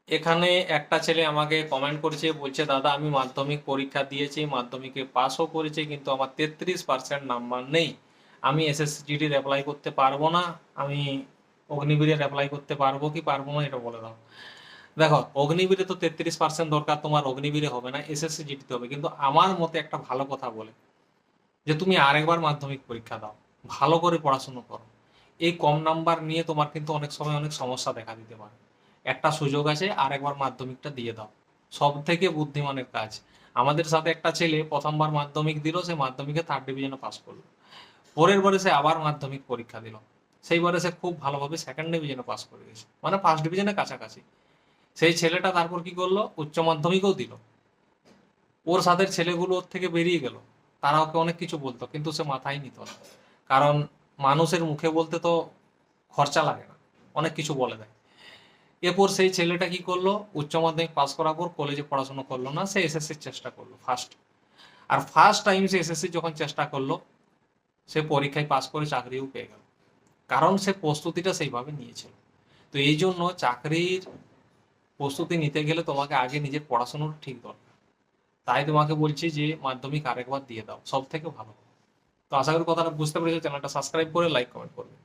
এখানে একটা ছেলে আমাকে কমেন্ট করেছে, বলছে দাদা আমি মাধ্যমিক পরীক্ষা দিয়েছি, মাধ্যমিকে পাসও করেছি, কিন্তু আমার 33% নাম্বার নেই, আমি এসএসসিজিডির অ্যাপ্লাই করতে পারবো না, আমি অগ্নিবীরের অ্যাপ্লাই করতে পারবো কি পারবো না এটা বলে দাও। দেখো, অগ্নিবীরে তো 33% দরকার, তোমার অগ্নিবীরে হবে না, এসএসসিজিডিতে হবে। কিন্তু আমার মতে একটা ভালো কথা বলে যে তুমি আরেকবার মাধ্যমিক পরীক্ষা দাও, ভালো করে পড়াশুনো করো। এই কম নাম্বার নিয়ে তোমার কিন্তু অনেক সময় অনেক সমস্যা দেখা দিতে পারে। একটা সুযোগ আছে, আরেকবার মাধ্যমিকটা দিয়ে দাও, সব থেকে বুদ্ধিমানের কাজ। আমাদের সাথে একটা ছেলে প্রথমবার মাধ্যমিক দিল, সে মাধ্যমিকে 3rd ডিভিশনে পাস করলো। পরের বারে সে আবার মাধ্যমিক পরীক্ষা দিল, সেইবারে সে খুব ভালোভাবে 2nd ডিভিশনে পাস করে গেছে, মানে 1st ডিভিশনের কাছাকাছি। সেই ছেলেটা তারপর কি করলো, উচ্চ মাধ্যমিকও দিল। ওর সাথে ছেলেগুলো ওর থেকে বেরিয়ে গেল, তারা ওকে অনেক কিছু বলতো কিন্তু সে মাথায় নিত না। কারণ মানুষের মুখে বলতে তো খরচা লাগে না, অনেক কিছু বলে দেয়। এরপর সেই ছেলেটা কি করলো, উচ্চ মাধ্যমিক পাস করার পর কলেজে পড়াশোনা করলো না, সে এসএসসির চেষ্টা করলো ফার্স্ট। আর ফার্স্ট টাইম সে এসএসসি যখন চেষ্টা করলো, সে পরীক্ষায় পাস করে চাকরিও পেয়ে গেল, কারণ সে প্রস্তুতিটা সেইভাবে নিয়েছিল। তো এই জন্য চাকরির প্রস্তুতি নিতে গেলে তোমাকে আগে নিজের পড়াশোনার ঠিক দরকার। তাই তোমাকে বলছি যে মাধ্যমিক আরেকবার দিয়ে দাও, সব থেকে ভালো। তো আশা করি কথাটা বুঝতে পেরেছো, চ্যানেলটা সাবস্ক্রাইব করে লাইক কমেন্ট করবে।